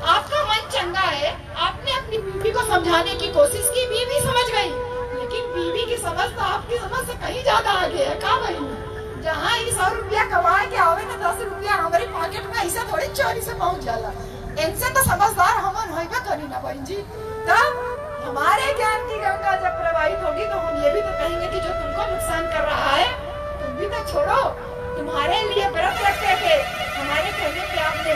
आपका मन चंगा है, आपने अपनी बीवी को समझाने की कोशिश की, बीवी समझ गई, लेकिन बीवी की समझ तो आपकी समझ से कहीं ज्यादा आगे है। का भाई, जहाँ 100 रुपया कमाए के आवे ना 10 रुपया हमारे पॉकेट में ऐसा थोड़ी चोरी से पहुँच जाला। इनसे तो समझदार हमन होइबे करी ना बहन जी। तब हमारे ज्ञान की गंगा जब प्रवाहित होगी तो हम ये भी तो कहेंगे कि जो तुमको नुकसान कर रहा है तुम भी तो छोड़ो। तुम्हारे लिए व्रत रखते थे, हमारे कहने पे आपने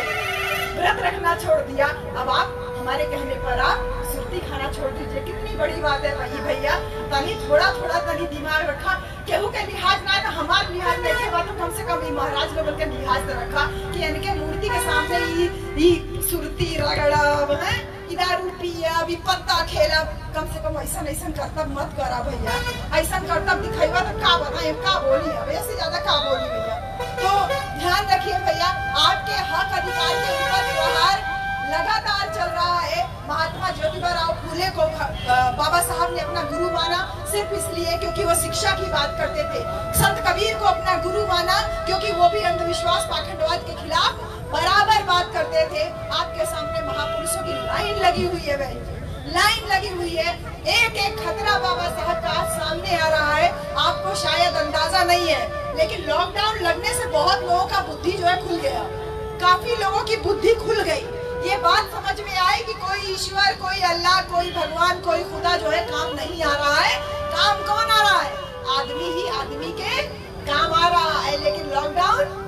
व्रत रखना छोड़ दिया, अब आप हमारे कहने पर आप रोटी खाना छोड़ दीजिए, कितनी बड़ी बात है भाई भैया। तनी थोड़ा थोड़ा तनी दिमाग रखा, केहू के लिहाज ना तो हमार लिहाज नहीं बात, तो कम से कम महाराज लोगन के लिहाज तो रखा कि इनके मूर्ति के सामने ई सुरती रगड़ब है, दारू पिया पत्ता खेला, कम से कम ऐसा ऐसा करतब मत करा भैया। ऐसा करतब दिखाईवा तो का बताए, का बोली अब ऐसे ज्यादा का बोली भैया। तो ध्यान रखिए भैया, आपके हक अधिकार के ऊपर प्रहार लगातार चल रहा है। महात्मा ज्योतिबा राव फूले को बाबा साहब ने अपना गुरु माना सिर्फ इसलिए क्योंकि वो शिक्षा की बात करते थे। संत कबीर को अपना गुरु माना क्योंकि वो भी अंधविश्वास पाखंडवाद के खिलाफ बराबर बात करते थे। आपके सामने महापुरुषों की लाइन लगी हुई है बहन, लाइन लगी हुई है। एक एक खतरा बाबा साहब का आज सामने आ रहा है, आपको शायद अंदाजा नहीं है, लेकिन लॉकडाउन लगने से बहुत लोगों का बुद्धि जो है खुल गया, काफी लोगों की बुद्धि खुल गई। ये बात समझ में आई कि कोई ईश्वर, कोई अल्लाह, कोई भगवान, कोई खुदा जो है काम नहीं आ रहा है। काम कौन आ रहा है? आदमी ही आदमी के काम आ रहा है। लेकिन लॉकडाउन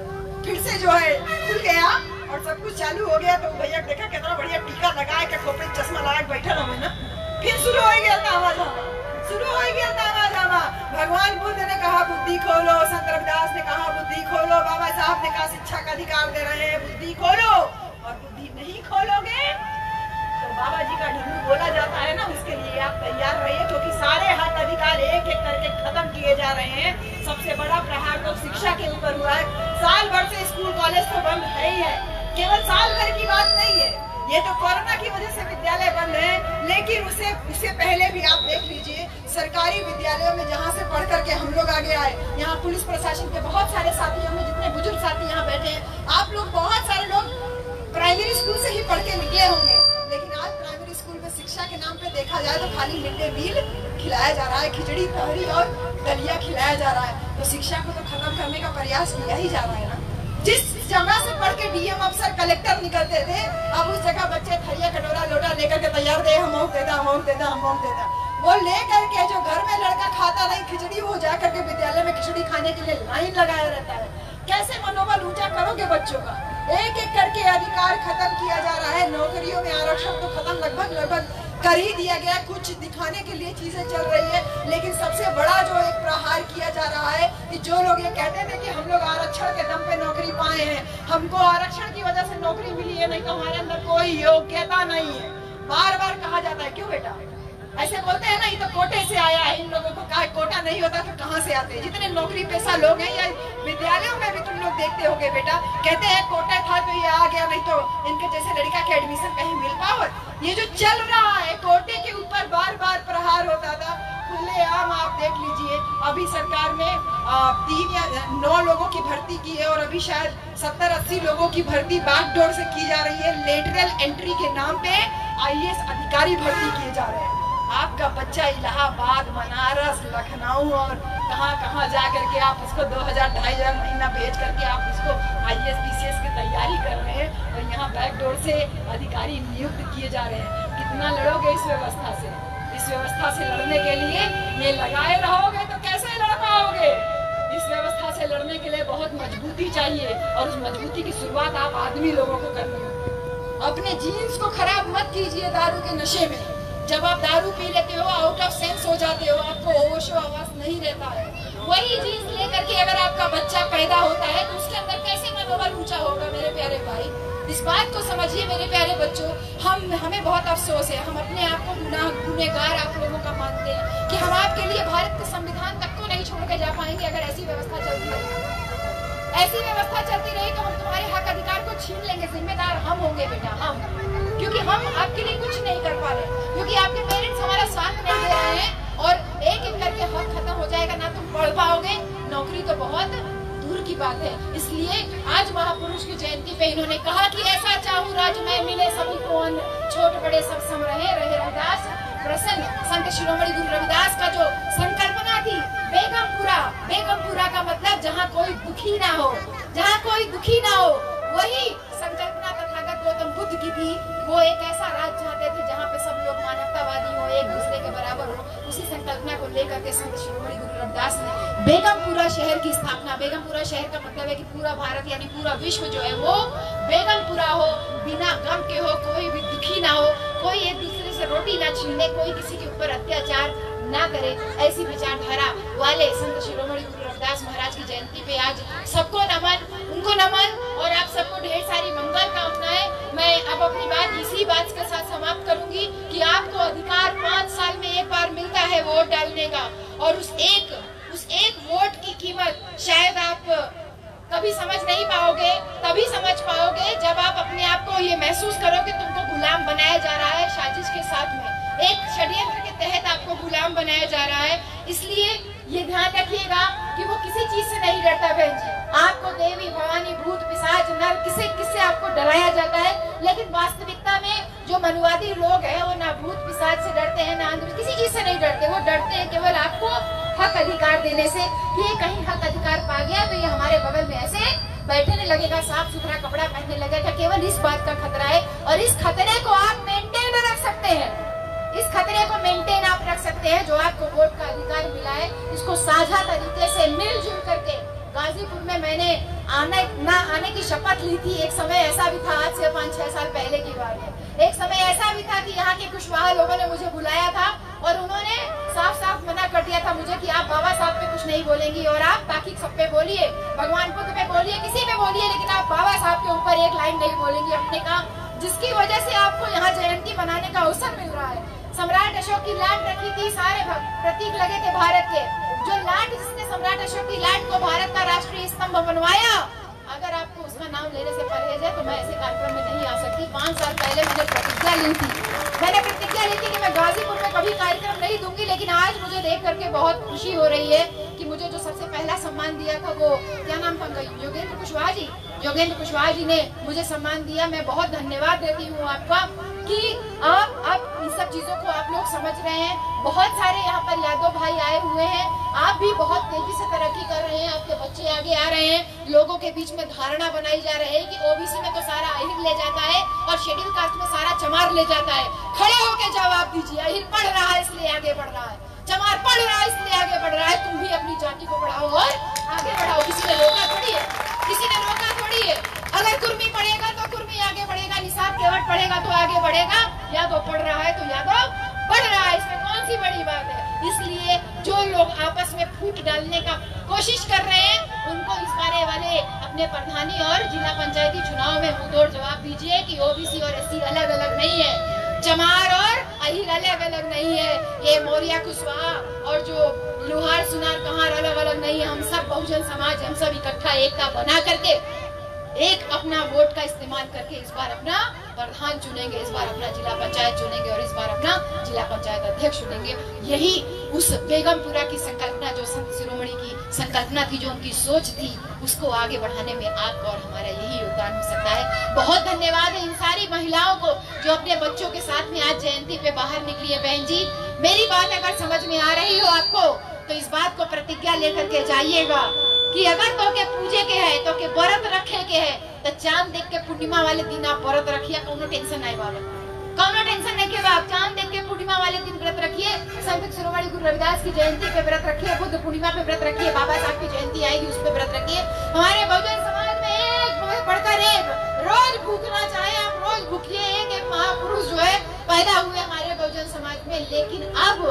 फिर से जो है खुल गया और सब कुछ चालू हो गया। तो भैया देखा कितना बढ़िया टीका लगाए के खोपड़ी चश्मा लगा के बैठा रहा ना, फिर शुरू हो गया तामाझामा, शुरू हो गया तामाझामा। भगवान बुद्ध ने कहा बुद्धि खोलो, संत रविदास ने कहा बुद्धि खोलो, बाबा साहब ने कहा शिक्षा का अधिकार दे रहे हैं, बुद्धि खोलो। और बुद्धि नहीं खोलोगे तो बाबा जी का ढुंढू बोला जाता है ना, उसके लिए आप तैयार रहिए, क्योंकि सारे हक अधिकार एक एक करके खत्म किए जा रहे हैं। सबसे बड़ा प्रहार तो शिक्षा के ऊपर हुआ है। साल भर से स्कूल कॉलेज तो बंद है ही है, केवल साल भर की बात नहीं है, ये तो कोरोना की वजह से विद्यालय बंद है। लेकिन उससे पहले भी आप देख लीजिए सरकारी विद्यालयों में जहाँ से पढ़ करके हम लोग आगे आए, यहाँ पुलिस प्रशासन के बहुत सारे साथियों में जितने बुजुर्ग साथी यहाँ बैठे हैं, आप लोग बहुत सारे लोग प्राइमरी स्कूल से ही पढ़ के निकले होंगे। लेकिन आज प्राइमरी स्कूल में शिक्षा के नाम पे देखा जाए तो खाली मिड डे मील खिलाया जा रहा है, खिचड़ी तहरी और दलिया खिलाया जा रहा है। तो शिक्षा को तो खत्म करने का प्रयास किया ही जा रहा है ना। जिस जगह से पढ़ के डीएम अफसर कलेक्टर निकलते थे, अब उस जगह बच्चे थरिया कटोरा लोटा लेकर के तैयार दे, हम दे दा, हम दे दा, हम दे दा, वो लेकर के जो घर में लड़का खाता नहीं खिचड़ी, वो जाकर के विद्यालय में खिचड़ी खाने के लिए लाइन लगाया रहता है। कैसे मनोबल ऊंचा करोगे बच्चों का? एक एक करके अधिकार खत्म किया जा रहा है। नौकरियों में आरक्षण तो खत्म लगभग कर ही दिया गया, कुछ दिखाने के लिए चीजें चल रही है। लेकिन सबसे बड़ा जो एक प्रहार किया जा रहा है कि जो लोग ये कहते थे कि हम लोग आरक्षण के दम पे नौकरी पाए हैं, हमको आरक्षण की वजह से नौकरी मिली है, नहीं तो हमारे अंदर कोई योग्यता नहीं है, बार बार कहा जाता है। क्यों बेटा ऐसे बोलते हैं ना, ये तो कोटे से आया है, इन लोगों को कहा कोटा नहीं होता तो कहाँ से आते हैं? जितने नौकरी पेशा लोग हैं या विद्यालयों में भी तुम लोग देखते होगे बेटा, कहते हैं कोटा था तो ये आ गया, नहीं तो इनके जैसे लड़का के एडमिशन कहीं मिल पाओ। ये जो चल रहा है कोटे के ऊपर बार बार प्रहार होता था, खुलेआम आप देख लीजिए। अभी सरकार ने 3 या 9 लोगों की भर्ती की है और अभी शायद 70-80 लोगों की भर्ती बैकडोर से की जा रही है। लेटरल एंट्री के नाम पे IAS अधिकारी भर्ती किए जा रहे हैं। आपका बच्चा इलाहाबाद, बनारस, लखनऊ और कहाँ जा करके आप उसको 2000-2500 महीना भेज करके आप उसको IAS PCS की तैयारी कर रहे हैं और यहाँ बैकडोर से अधिकारी नियुक्त किए जा रहे हैं। कितना लड़ोगे इस व्यवस्था से? इस व्यवस्था से लड़ने के लिए ये लगाए रहोगे तो कैसे लड़ पाओगे? इस व्यवस्था से लड़ने के लिए बहुत मजबूती चाहिए और उस मजबूती की शुरुआत आप आदमी लोगों को करनी है। अपने जीन्स को खराब मत कीजिए दारू के नशे में। जब आप दारू पी लेते हो, आउट ऑफ सेंस हो जाते हो, आपको होशो हवास नहीं रहता है। वही जीन्स लेकर के अगर आपका बच्चा पैदा होता है तो उसके अंदर कैसे मनोबल ऊंचा होगा मेरे प्यारे भाई? इस बात को समझिए मेरे प्यारे बच्चों। हमें बहुत अफसोस है, हम अपने आप को गुनहगार आप लोगों का मानते हैं कि हम आपके लिए भारत के संविधान तक को नहीं छोड़ के जा पाएंगे। अगर ऐसी व्यवस्था चलती रही, ऐसी व्यवस्था चलती रही तो हम तुम्हारे हक अधिकार को छीन लेंगे। जिम्मेदार हम होंगे बेटा, हम, क्योंकि हम आपके लिए कुछ नहीं कर पा रहे, क्योंकि आपके पेरेंट्स हमारा साथ नहीं दे रहे हैं और एक एक करके हक खत्म हो जाएगा, ना तुम पढ़ पाओगे, नौकरी तो बहुत दूर की बात है। इसलिए आज महापुरुष की जयंती पे इन्होंने कहा कि ऐसा चाहूं राज में मिले सभी को अन्न, छोट बड़े सब सम रहे रविदास प्रसन्न। संत शिरोमणि गुरु रविदास का जो संकल्पना थी बेगमपुरा का मतलब जहाँ कोई दुखी ना हो, जहाँ कोई दुखी ना हो, वही संकल्पना तथागत गौतम बुद्ध की थी। वो एक ऐसा राज्य चाहते थे जहाँ पे सब लोग मानवतावादी हो, एक दूसरे के बराबर हो। उसी संकल्पना को लेकर के संत शिरोमणि गुरु रविदास ने बेगमपुरा शहर की स्थापना। बेगमपुरा शहर का मतलब है कि पूरा भारत यानी पूरा विश्व जो है वो बेगमपुरा हो, बिना गम के हो, कोई भी दुखी ना हो, कोई एक दूसरे से रोटी ना छीने, कोई किसी के ऊपर अत्याचार ना करे, ऐसी विचारधारा वाले संत शिरोमणि गुरु रविदास महाराज की जयंती पे आज सबको नमन, उनको नमन और आप सबको ढेर सारी मंगल कामनाएं। मैं अब अपनी बात इसी बात के साथ समाप्त करूंगी कि आपको अधिकार 5 साल में एक बार मिलता है वोट डालने का, और उस एक वोट की कीमत शायद आप कभी समझ नहीं पाओगे, तभी समझ पाओगे जब आप अपने आप को ये महसूस करो कि तुमको गुलाम बनाया जा रहा है साजिश के साथ में, एक षड्यंत्र के तहत आपको गुलाम बनाया जा रहा है। इसलिए ये ध्यान रखिएगा कि वो किसी चीज से नहीं डरता बहन जी। आपको देवी भवानी भूत पिशाच नर किससे आपको डराया जाता है, लेकिन वास्तविकता में जो मनुवादी लोग हैं वो ना भूत पिशाच से डरते हैं, ना किसी चीज से नहीं डरते। वो डरते हैं केवल आपको हक अधिकार देने से कि ये कहीं हक अधिकार पा गया तो ये हमारे बगल में ऐसे बैठने लगेगा, साफ सुथरा कपड़ा पहनने लगेगा। केवल इस बात का खतरा है, और इस खतरे को आप मेंटेन रख सकते हैं, इस खतरे को मेंटेन आप रख सकते हैं जो आपको वोट का अधिकार मिला है। इसको साझा तरीके से मिलजुल करके, गाजीपुर में मैंने आने की शपथ ली थी। एक समय ऐसा भी था, आज से 5-6 साल पहले की बात है, एक समय ऐसा भी था कि यहाँ के कुशवाहा लोगों ने मुझे बुलाया था और उन्होंने साफ साफ मना कर दिया था मुझे कि आप बाबा साहब पे कुछ नहीं बोलेंगी, और आप बाकी सब पे बोलिए, भगवान बुद्ध पे बोलिए, किसी पे बोलिए, लेकिन आप बाबा साहब के ऊपर एक लाइन नहीं बोलेंगी। हमने कहा जिसकी वजह से आपको यहाँ जयंती मनाने का अवसर मिल रहा है। सम्राट अशोक की लाट रखी थी, सारे प्रतीक लगे थे भारत के, जो लाट जिसने सम्राट अशोक की लाट को भारत का राष्ट्रीय स्तंभ बनवाया, अगर आपको उसका नाम लेने से परहेज है तो मैं ऐसे कार्यक्रम में नहीं आ सकती। 5 साल पहले मैंने प्रतिज्ञा ली थी कि मैं गाजीपुर में कभी कार्यक्रम नहीं दूंगी, लेकिन आज मुझे देख करके बहुत खुशी हो रही है कि मुझे जो सबसे पहला सम्मान दिया था वो क्या नाम था, योगेंद्र कुशवाहा जी ने मुझे सम्मान दिया। मैं बहुत धन्यवाद देती हूँ आपका कि आप इन सब चीजों को आप लोग समझ रहे हैं। बहुत सारे यहाँ पर यादव भाई आए हुए हैं, आप भी बहुत तेजी से तरक्की कर रहे हैं, आपके बच्चे आगे आ रहे हैं। लोगों के बीच में धारणा बनाई जा रही है कि ओबीसी में तो सारा अहिर ले जाता है और शेड्यूल कास्ट में सारा चमार ले जाता है। खड़े होकर जवाब दीजिए, अहिर पढ़ रहा है इसलिए आगे बढ़ रहा है, चमार पढ़ रहा है इसलिए आगे बढ़ रहा है। तुम भी अपनी जाति को बढ़ाओ और आगे बढ़ाओ, किसी ने रोका थोड़ी है, अगर कुर्मी पढ़ेगा तो कुर्मी आगे बढ़ेगा, निसाब केवट पढ़ेगा तो आगे बढ़ेगा। यादव पढ़ रहा है तो यादव बढ़ रहा है, इसमें कौन सी बड़ी बात है। इसलिए जो लोग आपस में फूट डालने का कोशिश कर रहे हैं उनको इस बारे वाले अपने प्रधानी और जिला पंचायती चुनाव में मुंहतोड़ जवाब दीजिए कि ओबीसी और एससी अलग अलग नहीं है, चमार और अहिर अलग अलग नहीं है, ये मौर्या कुशवाहा और जो लोहार सुनार कहार अलग अलग नहीं है। हम सब बहुजन समाज, हम सब इकट्ठा एकता बना करके एक अपना वोट का इस्तेमाल करके इस बार अपना प्रधान चुनेंगे, इस बार अपना जिला पंचायत चुनेंगे और इस बार अपना जिला पंचायत अध्यक्ष चुनेंगे। यही उस बेगमपुरा की संकल्पना, जो संत शिरोमणि की संकल्पना थी, जो उनकी सोच थी, उसको आगे बढ़ाने में आपका और हमारा यही योगदान हो सकता है। बहुत धन्यवाद है इन सारी महिलाओं को जो अपने बच्चों के साथ में आज जयंती पे बाहर निकली है। बहन जी, मेरी बात अगर समझ में आ रही हो आपको तो इस बात को प्रतिज्ञा लेकर के जाइएगा कि अगर तो के पूजे के है, तो के व्रत रखे के है, तो चांद देख के पूर्णिमा वाले दिन आप व्रत रखिए, कोनो टेंशन नहीं बाबा, कोनो टेंशन नहीं के आप चांद देख के पूर्णिमा वाले दिन व्रत रखिए, संत शिरोमणि गुरु रविदास की जयंती पे व्रत रखिए, बुद्ध पूर्णिमा पे व्रत रखिए, बाबा साहब की जयंती आएगी उस पे व्रत रखिए। हमारे बहुजन समाज में एक बढ़कर एक रोज भूखना चाहे आप रोज भूखिए। एक महापुरुष जो है पैदा हुए हमारे बहुजन समाज में, लेकिन अब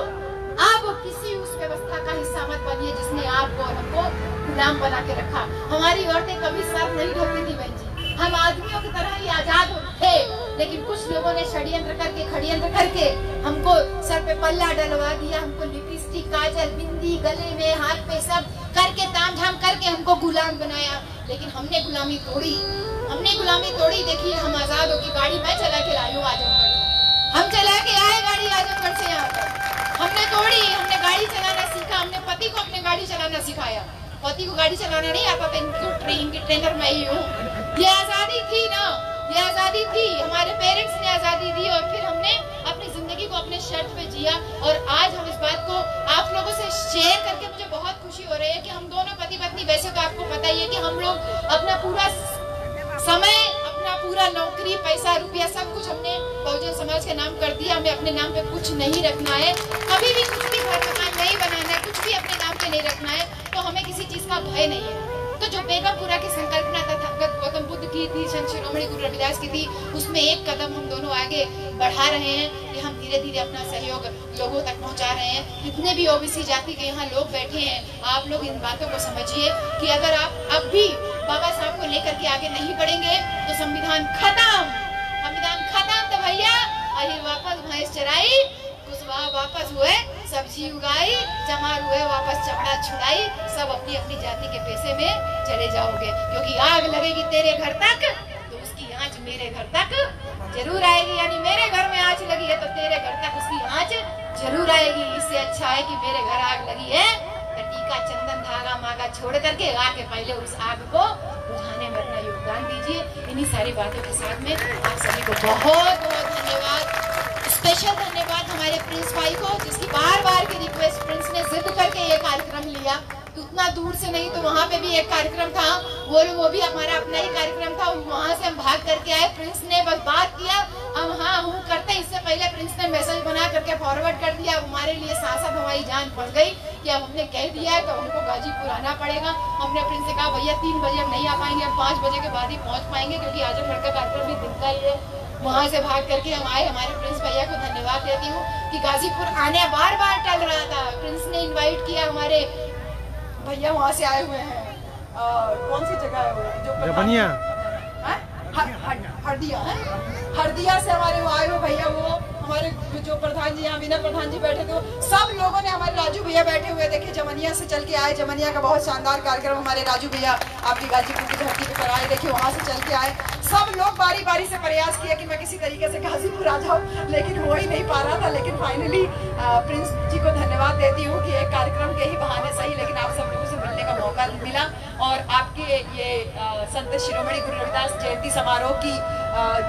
किसी उस व्यवस्था का हिस्सा मत बनिए जिसने आपको और हमको गुलाम बना के रखा। हमारी औरतें कभी सर नहीं ढकती थी बहन जी, हम आदमियों की तरह ही आजाद थे, लेकिन कुछ लोगों ने षड्यंत्र करके खड़यंत्र करके हमको सर पे पल्ला डलवा दिया, हमको लिपस्टिक काजल बिंदी गले में हाथ पे सब करके तामझाम करके हमको गुलाम बनाया। लेकिन हमने गुलामी तोड़ी। देखिए हम आजादों की गाड़ी मैं चला के लाई हूँ आजमगढ़, हम चला के आए गाड़ी आजमगढ़ से यहाँ पर, हमने तोड़ी, हमने गाड़ी चलाना सीखा, हमने पति को अपने गाड़ी चलाना सिखाया। पति को गाड़ी चलाना नहीं आता था, इनको ट्रेन की ट्रेनर मैं ही हूँ। ये आजादी थी ना, ये आजादी थी, हमारे पेरेंट्स ने आजादी दी और फिर हमने अपनी जिंदगी को अपने शर्त पे जिया। और आज हम इस बात को आप लोगों से शेयर करके मुझे बहुत खुशी हो रही है कि हम दोनों पति पत्नी, वैसे तो आपको पता ही है कि हम लोग अपना पूरा समय, अपना पूरा नौकरी पैसा रुपया सब कुछ हमने बहुजन समाज के नाम कर दिया। हमें अपने नाम पे कुछ नहीं रखना है, कभी भी कुछ भी घर मकान नहीं बनाना है, कुछ भी अपने नाम पे नहीं रखना है, तो हमें किसी चीज का भय नहीं है। तो जो बेगमपुरा की संकल्पना तथागत गौतम बुद्ध की थी, संत शिरोमणि गुरु रविदास की थी, उसमें एक कदम हम दोनों आगे बढ़ा रहे हैं कि हम धीरे धीरे अपना सहयोग लोगों तक पहुंचा रहे हैं। जितने भी ओबीसी जाति के यहाँ लोग बैठे हैं, आप लोग इन बातों को समझिए कि अगर आप अब भी बाबा साहब को लेकर के आगे नहीं बढ़ेंगे तो संविधान खत्म तो भैया अहिर वापस भैंस चराई, कुशवाहा वापस हुए सब्जी उगाई, चमार हुए वापस चमड़ा छुड़ाई, सब अपनी अपनी जाति के पैसे में चले जाओगे। क्योंकि आग लगेगी तेरे घर तक तो उसकी आंच मेरे घर तक जरूर आएगी। यानी मेरे घर में आंच लगी है तो तेरे घर तक उसकी आंच जरूर आएगी। इससे अच्छा है कि मेरे घर आग लगी है तो टीका चंदन धागा मागा छोड़ करके आके पहले उस आग को बुझाने में अपना योगदान दीजिए। इन्हीं सारी बातों के साथ में आप सभी को बहुत बहुत धन्यवाद। स्पेशल धन्यवाद हमारे प्रिंस भाई को, जिसकी बार बार की रिक्वेस्ट प्रिंस ने जिद करके ये कार्यक्रम लिया। तो उतना दूर से नहीं तो वहाँ पे भी एक कार्यक्रम था, वो भी हमारा अपना ही कार्यक्रम था, वहाँ से हम भाग करके आए। प्रिंस ने बस बात किया, हम हाँ हूँ करते, इससे पहले प्रिंस ने मैसेज बना करके फॉरवर्ड कर दिया। हमारे लिए सांसद हमारी जान पड़ गई कि अब हमने कह दिया है तो हमको गाजीपुर आना पड़ेगा। हमने प्रिंस से कहा भैया 3 बजे हम नहीं आ पाएंगे, हम 5 बजे के बाद ही पहुँच पाएंगे, क्योंकि आजमगढ़ का कार्यक्रम भी दिन का ही है। वहाँ से भाग करके हम आए। हमारे प्रिंस भैया को धन्यवाद देती हूँ कि गाजीपुर आने बार बार टल रहा था। प्रिंस ने इनवाइट किया, हमारे भैया वहाँ से आए हुए हैं, कौन सी जगह है वो जो बनिया हरदिया से हमारे वो आए हुए भैया, वो हमारे जो प्रधान जी यहाँ विनय प्रधान जी बैठे थे, सब लोगों ने, हमारे राजू भैया बैठे हुए देखे, जमनिया से चल के आए। जमनिया का बहुत शानदार कार्यक्रम हमारे राजू भैया आपकी गाजीपुर की धरती पे कराए, देखिए वहाँ से चल के आए। सब लोग बारी बारी से प्रयास किया कि मैं किसी तरीके से गाजीपुर आ जाऊँ, लेकिन हो ही नहीं पा रहा था। लेकिन फाइनली प्रिंस जी को धन्यवाद देती हूँ कि एक कार्यक्रम के ही बहाने सही, लेकिन आप सब लोगों से मिलने का मौका मिला। और आपके ये संत शिरोमणि गुरु रविदास जयंती समारोह की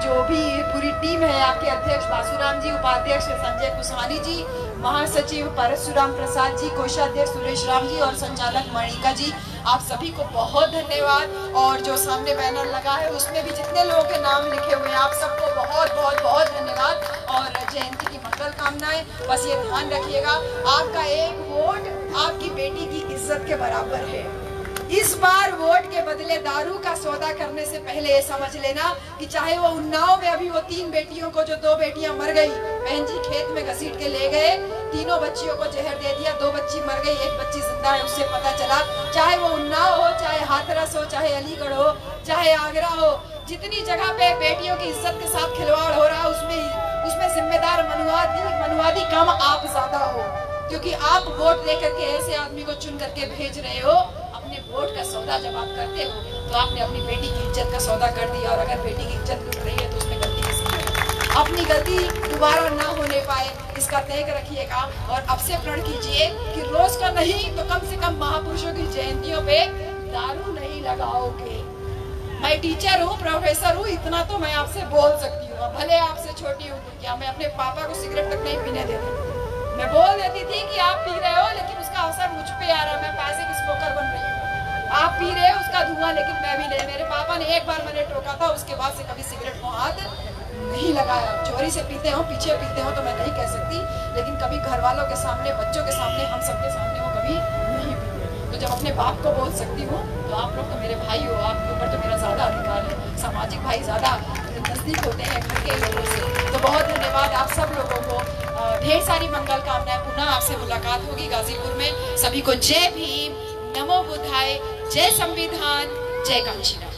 जो भी पूरी टीम है, आपके अध्यक्ष बासुराम जी, उपाध्यक्ष संजय कुशवानी जी, महासचिव परशुराम प्रसाद जी, कोषाध्यक्ष सुरेश राम जी और संचालक मणिका जी, आप सभी को बहुत धन्यवाद। और जो सामने बैनर लगा है उसमें भी जितने लोगों के नाम लिखे हुए हैं, आप सबको बहुत बहुत बहुत धन्यवाद और जयंती की मंगल कामनाएं। बस ये ध्यान रखिएगा, आपका एक वोट आपकी बेटी की इज्जत के बराबर है। इस बार वोट के बदले दारू का सौदा करने से पहले ये समझ लेना कि चाहे वो उन्नाव में अभी वो 3 बेटियों को, जो 2 बेटियां मर गई, बहन जी खेत में घसीट के ले गए, तीनों बच्चियों को जहर दे दिया, 2 बच्ची मर गई, 1 बच्ची जिंदा है, उससे पता चला। चाहे वो उन्नाव हो, चाहे हाथरस हो, चाहे अलीगढ़ हो, चाहे आगरा हो, जितनी जगह पे बेटियों की इज्जत के साथ खिलवाड़ हो रहा है, उसमें जिम्मेदार मनुवादी काम आप ज्यादा हो, क्योंकि आप वोट दे करके ऐसे आदमी को चुन करके भेज रहे हो। अपने वोट का सौदा जब आप करते हो तो आपने अपनी बेटी की इज्जत का सौदा कर दिया। और अगर बेटी की इज्जत लुट रही है तो उसमें गलती किसकी है? अपनी गलती दोबारा ना होने पाए इसका तय रखिएगा। और अब से प्रण कीजिए कि रोज का नहीं तो कम से कम महापुरुषों की जयंतियों पे दारू नहीं लगाओगे। मैं टीचर हूँ, प्रोफेसर हूँ, इतना तो मैं आपसे बोल सकती हूँ। भले आपसे छोटी हूँ, क्या मैं अपने पापा को सिगरेट तक नहीं पीने देती। मैं बोल देती थी कि आप पी रहे हो, लेकिन उसका असर मुझ पे आ रहा, मैं पैसे की स्मोकर बन रही हूँ। आप पी रहे हो उसका धुआं, लेकिन मैं भी नहीं। मेरे पापा ने एक बार मैंने टोका था, उसके बाद से कभी सिगरेट को हाथ नहीं लगाया। चोरी से पीते हो, पीछे पीते हो तो मैं नहीं कह सकती, लेकिन कभी घर वालों के सामने, बच्चों के सामने, हम सबके सामने वो कभी नहीं पीते। तो जब अपने बाप को बोल सकती हूँ तो आप लोग तो मेरे भाई हो, आपके ऊपर तो मेरा ज्यादा अधिकार है। सामाजिक भाई ज्यादा नजदीक होते हैं घर के लोगों से। तो बहुत धन्यवाद आप सब लोगों को, ढेर सारी मंगल कामनाएं। पुनः आपसे मुलाकात होगी गाजीपुर में। सभी को जय भीम, नमो बुद्धाय, जय संविधान, जय कांशीराम।